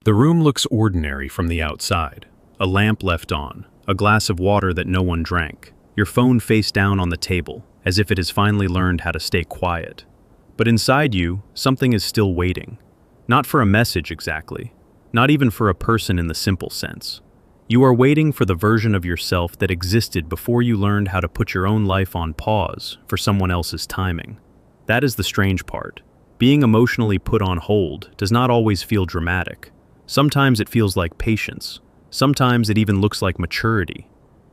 The room looks ordinary from the outside. A lamp left on, a glass of water that no one drank, your phone face down on the table, as if it has finally learned how to stay quiet. But inside you, something is still waiting. Not for a message exactly, not even for a person in the simple sense. You are waiting for the version of yourself that existed before you learned how to put your own life on pause for someone else's timing. That is the strange part. Being emotionally put on hold does not always feel dramatic. Sometimes it feels like patience. Sometimes it even looks like maturity.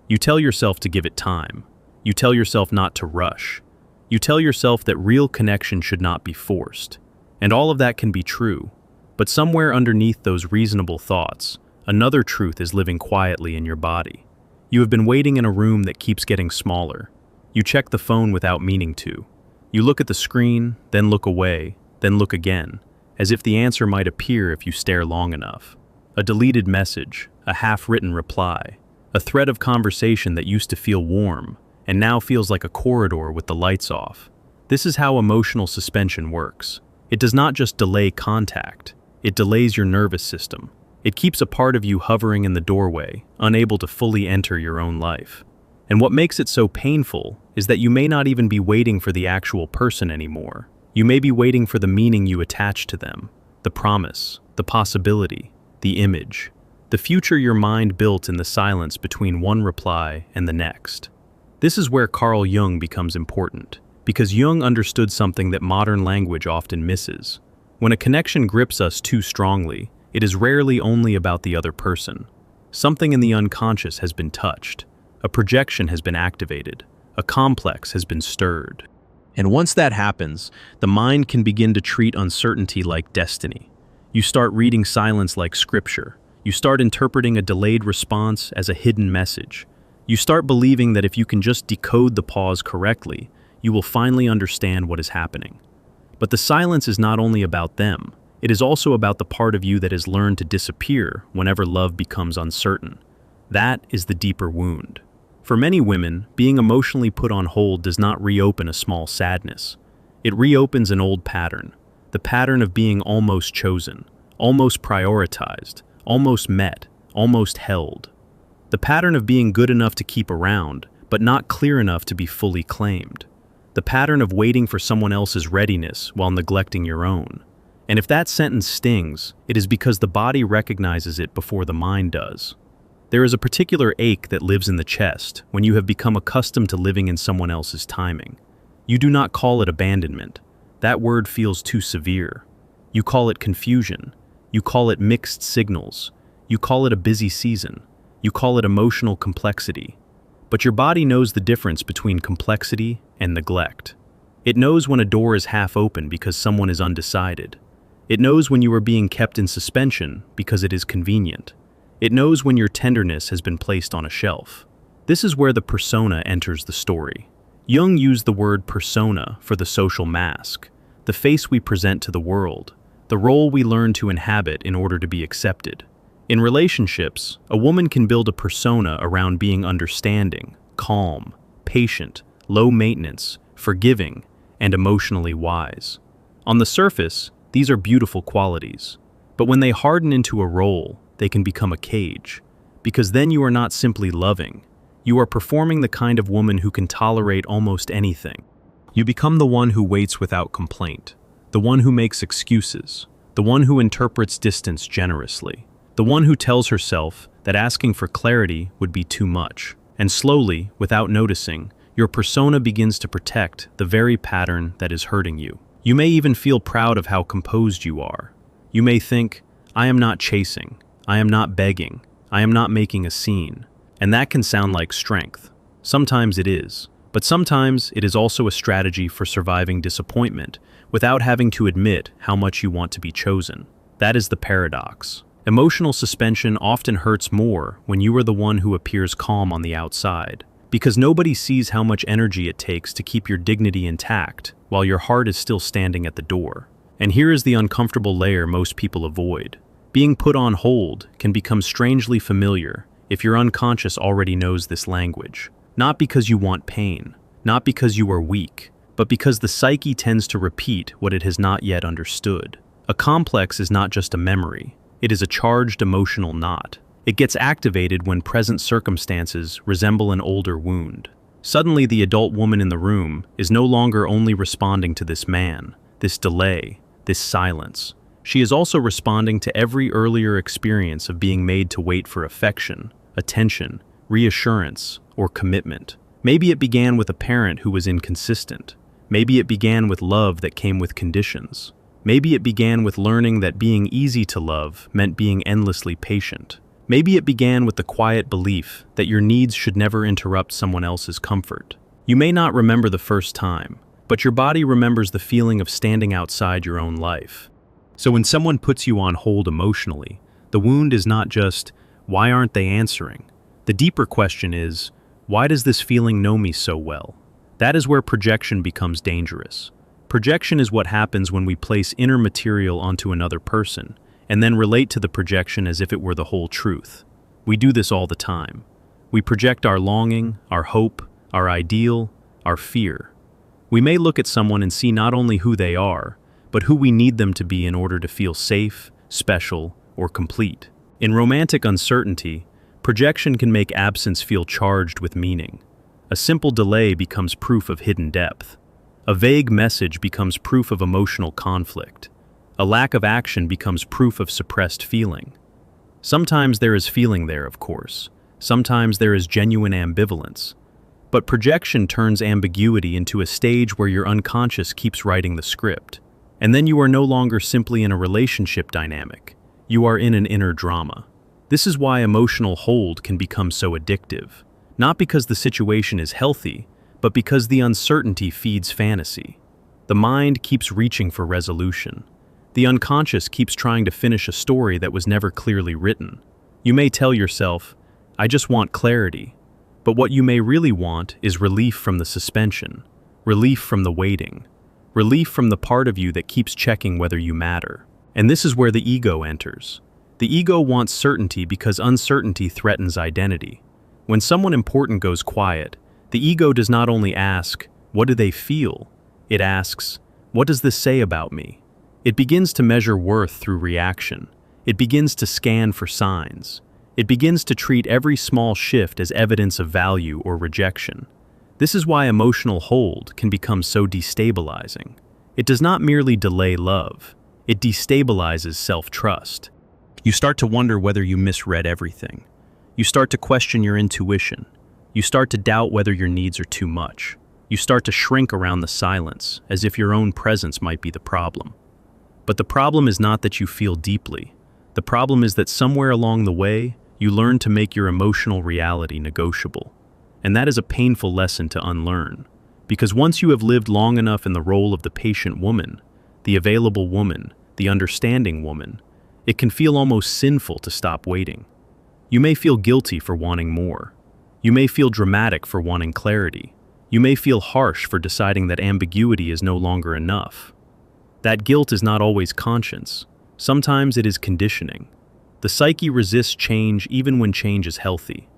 You tell yourself to give it time. You tell yourself not to rush. You tell yourself that real connection should not be forced. And all of that can be true. But somewhere underneath those reasonable thoughts, another truth is living quietly in your body. You have been waiting in a room that keeps getting smaller. You check the phone without meaning to. You look at the screen, then look away, then look again, as if the answer might appear if you stare long enough. A deleted message, a half-written reply, a thread of conversation that used to feel warm, and now feels like a corridor with the lights off. This is how emotional suspension works. It does not just delay contact, it delays your nervous system. It keeps a part of you hovering in the doorway, unable to fully enter your own life. And what makes it so painful is that you may not even be waiting for the actual person anymore. You may be waiting for the meaning you attach to them, the promise, the possibility, the image, the future your mind built in the silence between one reply and the next. This is where Carl Jung becomes important, because Jung understood something that modern language often misses. When a connection grips us too strongly, it is rarely only about the other person. Something in the unconscious has been touched. A projection has been activated. A complex has been stirred. And once that happens, the mind can begin to treat uncertainty like destiny. You start reading silence like scripture. You start interpreting a delayed response as a hidden message. You start believing that if you can just decode the pause correctly, you will finally understand what is happening. But the silence is not only about them. It is also about the part of you that has learned to disappear whenever love becomes uncertain. That is the deeper wound. For many women, being emotionally put on hold does not reopen a small sadness. It reopens an old pattern, the pattern of being almost chosen, almost prioritized, almost met, almost held. The pattern of being good enough to keep around, but not clear enough to be fully claimed. The pattern of waiting for someone else's readiness while neglecting your own. And if that sentence stings, it is because the body recognizes it before the mind does. There is a particular ache that lives in the chest when you have become accustomed to living in someone else's timing. You do not call it abandonment. That word feels too severe. You call it confusion. You call it mixed signals. You call it a busy season. You call it emotional complexity. But your body knows the difference between complexity and neglect. It knows when a door is half open because someone is undecided. It knows when you are being kept in suspension because it is convenient. It knows when your tenderness has been placed on a shelf. This is where the persona enters the story. Jung used the word persona for the social mask, the face we present to the world, the role we learn to inhabit in order to be accepted. In relationships, a woman can build a persona around being understanding, calm, patient, low maintenance, forgiving, and emotionally wise. On the surface, these are beautiful qualities, but when they harden into a role, they can become a cage, because then you are not simply loving, you are performing the kind of woman who can tolerate almost anything. You become the one who waits without complaint, the one who makes excuses, the one who interprets distance generously, the one who tells herself that asking for clarity would be too much. And slowly, without noticing, your persona begins to protect the very pattern that is hurting you. You may even feel proud of how composed you are. You may think, I am not chasing, I am not begging, I am not making a scene. And that can sound like strength. Sometimes it is. But sometimes it is also a strategy for surviving disappointment without having to admit how much you want to be chosen. That is the paradox. Emotional suspension often hurts more when you are the one who appears calm on the outside, because nobody sees how much energy it takes to keep your dignity intact while your heart is still standing at the door. And here is the uncomfortable layer most people avoid. Being put on hold can become strangely familiar if your unconscious already knows this language. Not because you want pain, not because you are weak, but because the psyche tends to repeat what it has not yet understood. A complex is not just a memory. It is a charged emotional knot. It gets activated when present circumstances resemble an older wound. Suddenly, the adult woman in the room is no longer only responding to this man, this delay, this silence. She is also responding to every earlier experience of being made to wait for affection, attention, reassurance, or commitment. Maybe it began with a parent who was inconsistent. Maybe it began with love that came with conditions. Maybe it began with learning that being easy to love meant being endlessly patient. Maybe it began with the quiet belief that your needs should never interrupt someone else's comfort. You may not remember the first time, but your body remembers the feeling of standing outside your own life. So when someone puts you on hold emotionally, the wound is not just, why aren't they answering? The deeper question is, why does this feeling know me so well? That is where projection becomes dangerous. Projection is what happens when we place inner material onto another person, and then relate to the projection as if it were the whole truth. We do this all the time. We project our longing, our hope, our ideal, our fear. We may look at someone and see not only who they are, but who we need them to be in order to feel safe, special, or complete. In romantic uncertainty, projection can make absence feel charged with meaning. A simple delay becomes proof of hidden depth. A vague message becomes proof of emotional conflict. A lack of action becomes proof of suppressed feeling. Sometimes there is feeling there, of course. Sometimes there is genuine ambivalence. But projection turns ambiguity into a stage where your unconscious keeps writing the script. And then you are no longer simply in a relationship dynamic. You are in an inner drama. This is why emotional hold can become so addictive. Not because the situation is healthy, but because the uncertainty feeds fantasy. The mind keeps reaching for resolution. The unconscious keeps trying to finish a story that was never clearly written. You may tell yourself, I just want clarity. But what you may really want is relief from the suspension, relief from the waiting, relief from the part of you that keeps checking whether you matter. And this is where the ego enters. The ego wants certainty because uncertainty threatens identity. When someone important goes quiet, the ego does not only ask, what do they feel? It asks, what does this say about me? It begins to measure worth through reaction. It begins to scan for signs. It begins to treat every small shift as evidence of value or rejection. This is why emotional hold can become so destabilizing. It does not merely delay love. It destabilizes self-trust. You start to wonder whether you misread everything. You start to question your intuition. You start to doubt whether your needs are too much. You start to shrink around the silence, as if your own presence might be the problem. But the problem is not that you feel deeply. The problem is that somewhere along the way, you learn to make your emotional reality negotiable. And that is a painful lesson to unlearn. Because once you have lived long enough in the role of the patient woman, the available woman, the understanding woman, it can feel almost sinful to stop waiting. You may feel guilty for wanting more. You may feel dramatic for wanting clarity. You may feel harsh for deciding that ambiguity is no longer enough. That guilt is not always conscience. Sometimes it is conditioning. The psyche resists change even when change is healthy.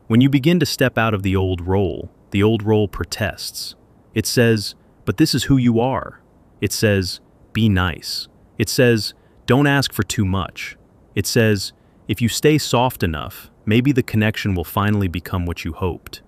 When you begin to step out of the old role protests. It says, but this is who you are. It says, be nice. It says, don't ask for too much. It says, if you stay soft enough, maybe the connection will finally become what you hoped.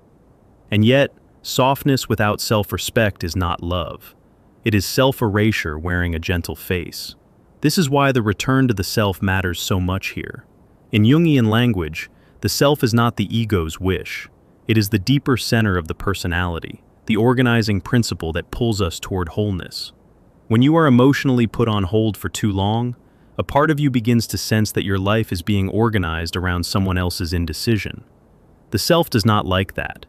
And yet, softness without self-respect is not love. It is self-erasure wearing a gentle face. This is why the return to the self matters so much here. In Jungian language, the self is not the ego's wish. It is the deeper center of the personality, the organizing principle that pulls us toward wholeness. When you are emotionally put on hold for too long, a part of you begins to sense that your life is being organized around someone else's indecision. The self does not like that.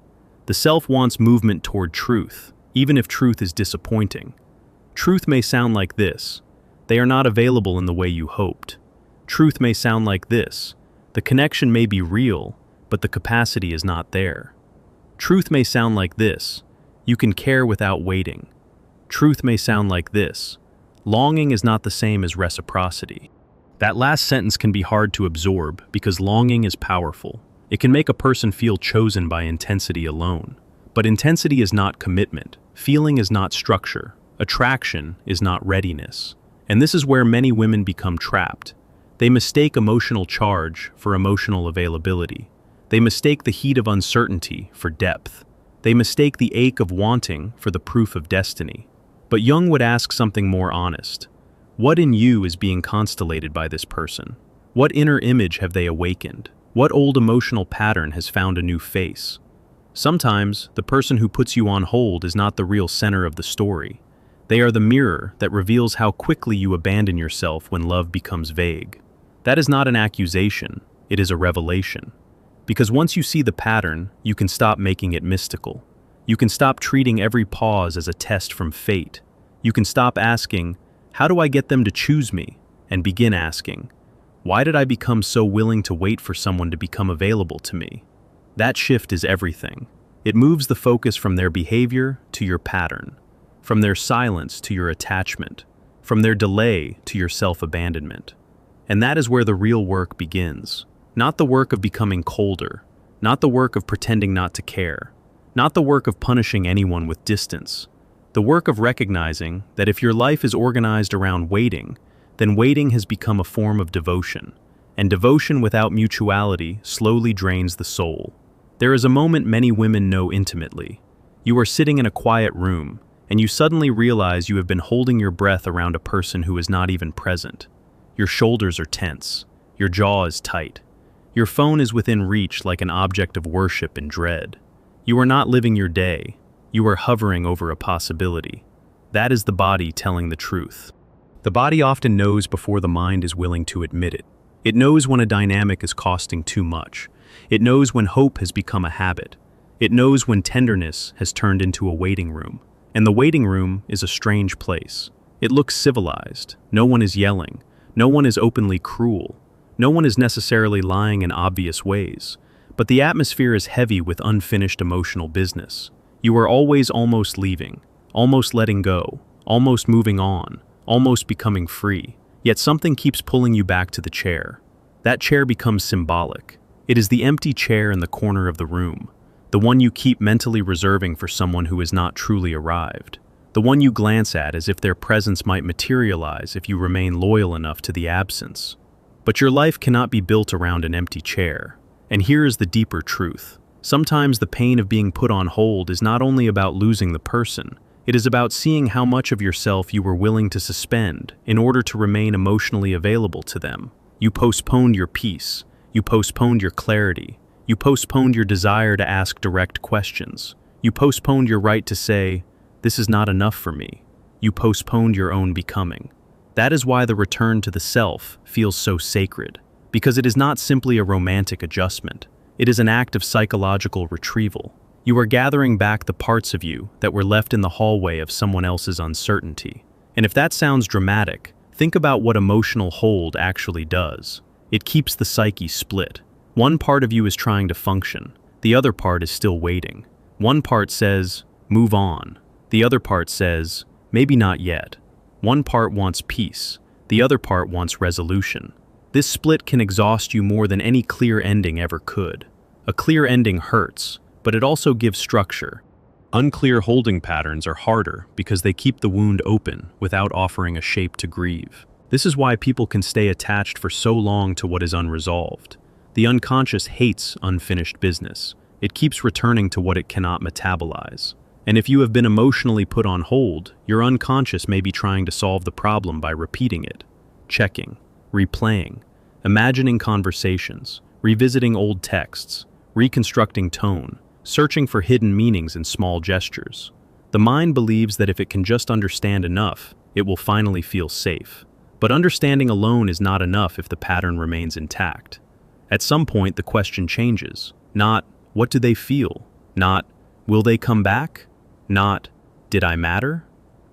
The self wants movement toward truth, even if truth is disappointing. Truth may sound like this. They are not available in the way you hoped. Truth may sound like this. The connection may be real, but the capacity is not there. Truth may sound like this. You can care without waiting. Truth may sound like this. Longing is not the same as reciprocity. That last sentence can be hard to absorb because longing is powerful. It can make a person feel chosen by intensity alone. But intensity is not commitment. Feeling is not structure. Attraction is not readiness. And this is where many women become trapped. They mistake emotional charge for emotional availability. They mistake the heat of uncertainty for depth. They mistake the ache of wanting for the proof of destiny. But Jung would ask something more honest. What in you is being constellated by this person? What inner image have they awakened? What old emotional pattern has found a new face? Sometimes, the person who puts you on hold is not the real center of the story. They are the mirror that reveals how quickly you abandon yourself when love becomes vague. That is not an accusation, it is a revelation. Because once you see the pattern, you can stop making it mystical. You can stop treating every pause as a test from fate. You can stop asking, how do I get them to choose me? And begin asking, why did I become so willing to wait for someone to become available to me? That shift is everything. It moves the focus from their behavior to your pattern, from their silence to your attachment, from their delay to your self-abandonment. And that is where the real work begins. Not the work of becoming colder, not the work of pretending not to care, not the work of punishing anyone with distance. The work of recognizing that if your life is organized around waiting, then waiting has become a form of devotion, and devotion without mutuality slowly drains the soul. There is a moment many women know intimately. You are sitting in a quiet room, and you suddenly realize you have been holding your breath around a person who is not even present. Your shoulders are tense, your jaw is tight. Your phone is within reach like an object of worship and dread. You are not living your day, you are hovering over a possibility. That is the body telling the truth. The body often knows before the mind is willing to admit it. It knows when a dynamic is costing too much. It knows when hope has become a habit. It knows when tenderness has turned into a waiting room. And the waiting room is a strange place. It looks civilized. No one is yelling. No one is openly cruel. No one is necessarily lying in obvious ways. But the atmosphere is heavy with unfinished emotional business. You are always almost leaving, almost letting go, almost moving on, almost becoming free. Yet something keeps pulling you back to the chair. That chair becomes symbolic. It is the empty chair in the corner of the room, the one you keep mentally reserving for someone who has not truly arrived, the one you glance at as if their presence might materialize if you remain loyal enough to the absence. But your life cannot be built around an empty chair. And here is the deeper truth. Sometimes the pain of being put on hold is not only about losing the person, it is about seeing how much of yourself you were willing to suspend in order to remain emotionally available to them. You postponed your peace. You postponed your clarity. You postponed your desire to ask direct questions. You postponed your right to say, "This is not enough for me." You postponed your own becoming. That is why the return to the self feels so sacred, because it is not simply a romantic adjustment. It is an act of psychological retrieval. You are gathering back the parts of you that were left in the hallway of someone else's uncertainty. And if that sounds dramatic, think about what emotional hold actually does. It keeps the psyche split. One part of you is trying to function. The other part is still waiting. One part says, move on. The other part says, maybe not yet. One part wants peace. The other part wants resolution. This split can exhaust you more than any clear ending ever could. A clear ending hurts, but it also gives structure. Unclear holding patterns are harder because they keep the wound open without offering a shape to grieve. This is why people can stay attached for so long to what is unresolved. The unconscious hates unfinished business. It keeps returning to what it cannot metabolize. And if you have been emotionally put on hold, your unconscious may be trying to solve the problem by repeating it, checking, replaying, imagining conversations, revisiting old texts, reconstructing tone, searching for hidden meanings in small gestures. The mind believes that if it can just understand enough, it will finally feel safe. But understanding alone is not enough if the pattern remains intact. At some point, the question changes. Not, what do they feel? Not, will they come back? Not, did I matter?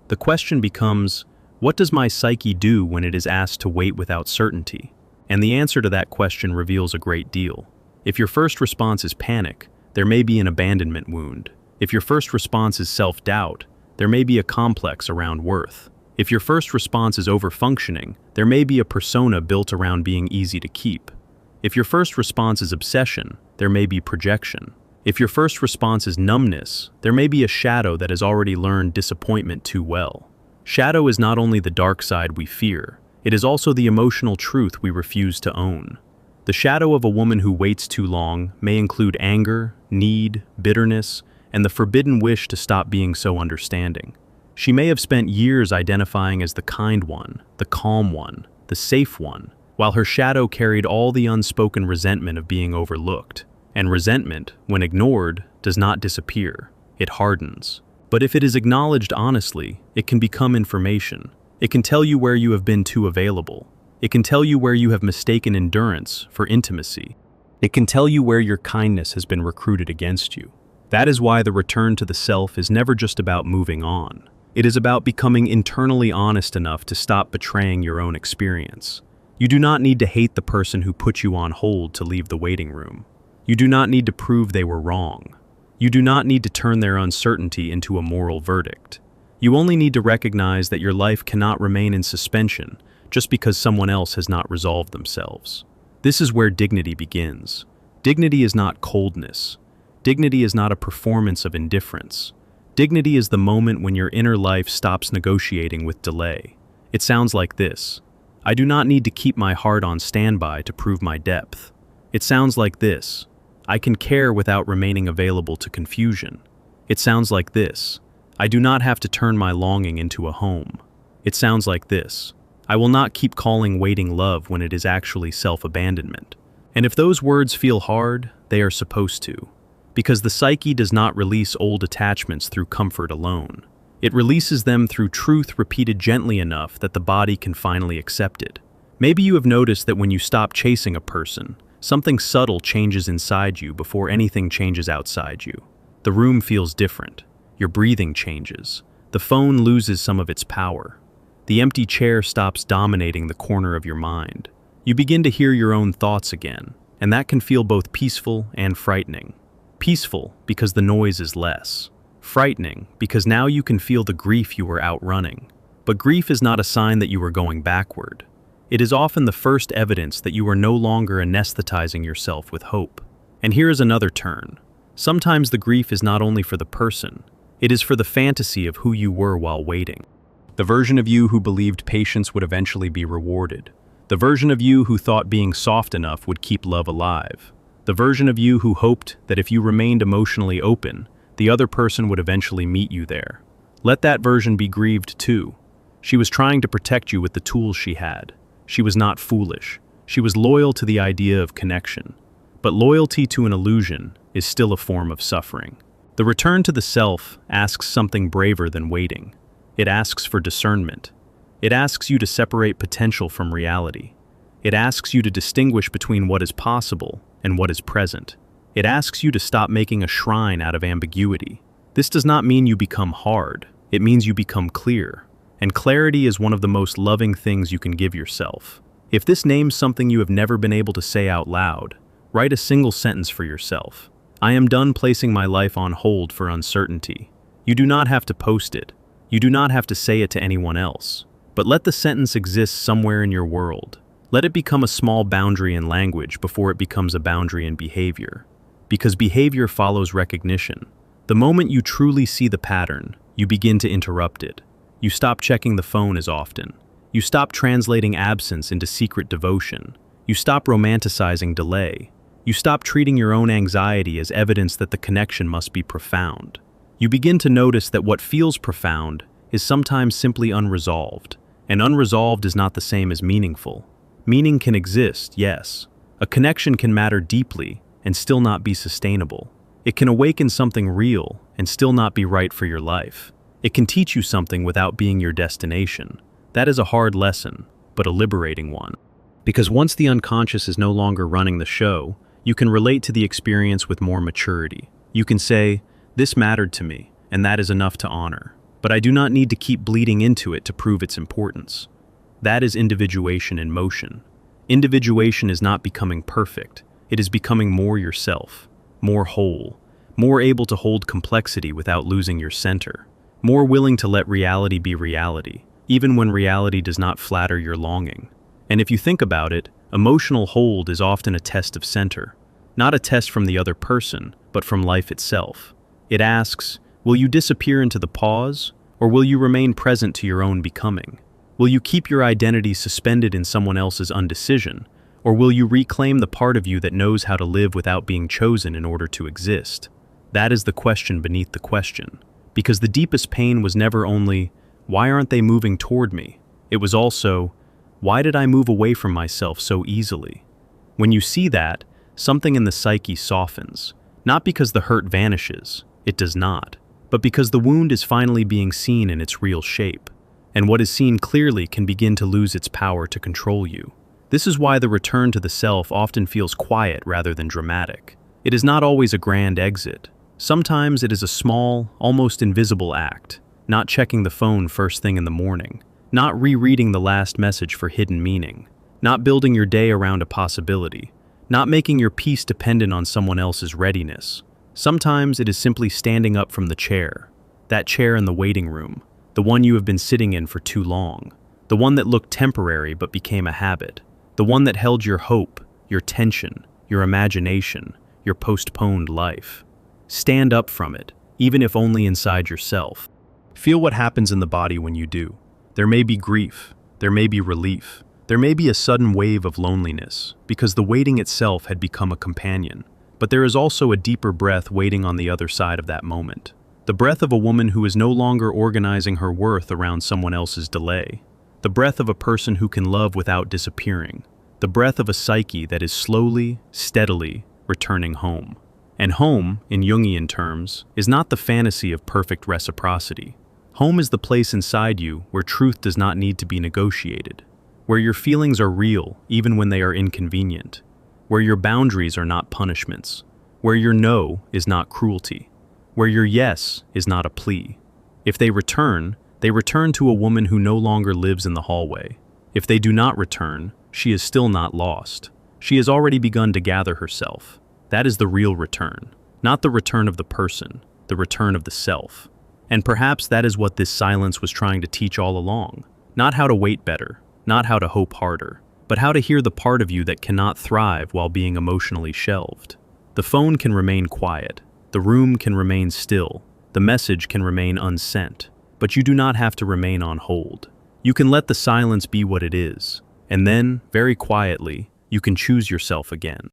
The question becomes, what does my psyche do when it is asked to wait without certainty? And the answer to that question reveals a great deal. If your first response is panic, there may be an abandonment wound. If your first response is self-doubt, there may be a complex around worth. If your first response is overfunctioning, there may be a persona built around being easy to keep. If your first response is obsession, there may be projection. If your first response is numbness, there may be a shadow that has already learned disappointment too well. Shadow is not only the dark side we fear, It is also the emotional truth we refuse to own. The shadow of a woman who waits too long may include anger, need, bitterness, and the forbidden wish to stop being so understanding. She may have spent years identifying as the kind one, the calm one, the safe one, while her shadow carried all the unspoken resentment of being overlooked. And resentment, when ignored, does not disappear. It hardens. But if it is acknowledged honestly, it can become information. It can tell you where you have been too available. It can tell you where you have mistaken endurance for intimacy. It can tell you where your kindness has been recruited against you. That is why the return to the self is never just about moving on. It is about becoming internally honest enough to stop betraying your own experience. You do not need to hate the person who put you on hold to leave the waiting room. You do not need to prove they were wrong. You do not need to turn their uncertainty into a moral verdict. You only need to recognize that your life cannot remain in suspension just because someone else has not resolved themselves. This is where dignity begins. Dignity is not coldness. Dignity is not a performance of indifference. Dignity is the moment when your inner life stops negotiating with delay. It sounds like this: I do not need to keep my heart on standby to prove my depth. It sounds like this: I can care without remaining available to confusion. It sounds like this: I do not have to turn my longing into a home. It sounds like this: I will not keep calling waiting love when it is actually self-abandonment. And if those words feel hard, they are supposed to. Because the psyche does not release old attachments through comfort alone. It releases them through truth repeated gently enough that the body can finally accept it. Maybe you have noticed that when you stop chasing a person, something subtle changes inside you before anything changes outside you. The room feels different. Your breathing changes. The phone loses some of its power. The empty chair stops dominating the corner of your mind. You begin to hear your own thoughts again, and that can feel both peaceful and frightening. Peaceful because the noise is less. Frightening because now you can feel the grief you were outrunning. But grief is not a sign that you are going backward. It is often the first evidence that you are no longer anesthetizing yourself with hope. And here is another turn. Sometimes the grief is not only for the person, it is for the fantasy of who you were while waiting. The version of you who believed patience would eventually be rewarded. The version of you who thought being soft enough would keep love alive. The version of you who hoped that if you remained emotionally open, the other person would eventually meet you there. Let that version be grieved too. She was trying to protect you with the tools she had. She was not foolish. She was loyal to the idea of connection. But loyalty to an illusion is still a form of suffering. The return to the self asks something braver than waiting. It asks for discernment. It asks you to separate potential from reality. It asks you to distinguish between what is possible and what is present. It asks you to stop making a shrine out of ambiguity. This does not mean you become hard. It means you become clear. And clarity is one of the most loving things you can give yourself. If this names something you have never been able to say out loud, write a single sentence for yourself. I am done placing my life on hold for uncertainty. You do not have to post it. You do not have to say it to anyone else. But let the sentence exist somewhere in your world. Let it become a small boundary in language before it becomes a boundary in behavior. Because behavior follows recognition. The moment you truly see the pattern, you begin to interrupt it. You stop checking the phone as often. You stop translating absence into secret devotion. You stop romanticizing delay. You stop treating your own anxiety as evidence that the connection must be profound. You begin to notice that what feels profound is sometimes simply unresolved. And unresolved is not the same as meaningful. Meaning can exist, yes. A connection can matter deeply and still not be sustainable. It can awaken something real and still not be right for your life. It can teach you something without being your destination. That is a hard lesson, but a liberating one. Because once the unconscious is no longer running the show, you can relate to the experience with more maturity. You can say, "This mattered to me, and that is enough to honor. But I do not need to keep bleeding into it to prove its importance." That is individuation in motion. Individuation is not becoming perfect. It is becoming more yourself, more whole, more able to hold complexity without losing your center, more willing to let reality be reality, even when reality does not flatter your longing. And if you think about it, emotional hold is often a test of center, not a test from the other person, but from life itself. It asks, will you disappear into the pause, or will you remain present to your own becoming? Will you keep your identity suspended in someone else's undecision, or will you reclaim the part of you that knows how to live without being chosen in order to exist? That is the question beneath the question. Because the deepest pain was never only, why aren't they moving toward me? It was also, why did I move away from myself so easily? When you see that, something in the psyche softens, not because the hurt vanishes, it does not, but because the wound is finally being seen in its real shape, and what is seen clearly can begin to lose its power to control you. This is why the return to the self often feels quiet rather than dramatic. It is not always a grand exit. Sometimes it is a small, almost invisible act, not checking the phone first thing in the morning, not rereading the last message for hidden meaning, not building your day around a possibility, not making your peace dependent on someone else's readiness. Sometimes it is simply standing up from the chair, that chair in the waiting room, the one you have been sitting in for too long, the one that looked temporary but became a habit, the one that held your hope, your tension, your imagination, your postponed life. Stand up from it, even if only inside yourself. Feel what happens in the body when you do. There may be grief, there may be relief, there may be a sudden wave of loneliness, because the waiting itself had become a companion. But there is also a deeper breath waiting on the other side of that moment. The breath of a woman who is no longer organizing her worth around someone else's delay. The breath of a person who can love without disappearing. The breath of a psyche that is slowly, steadily returning home. And home, in Jungian terms, is not the fantasy of perfect reciprocity. Home is the place inside you where truth does not need to be negotiated, where your feelings are real even when they are inconvenient, where your boundaries are not punishments, where your no is not cruelty, where your yes is not a plea. If they return to a woman who no longer lives in the hallway. If they do not return, she is still not lost. She has already begun to gather herself. That is the real return, not the return of the person, the return of the self. And perhaps that is what this silence was trying to teach all along. Not how to wait better, not how to hope harder, but how to hear the part of you that cannot thrive while being emotionally shelved. The phone can remain quiet, the room can remain still, the message can remain unsent, but you do not have to remain on hold. You can let the silence be what it is, and then, very quietly, you can choose yourself again.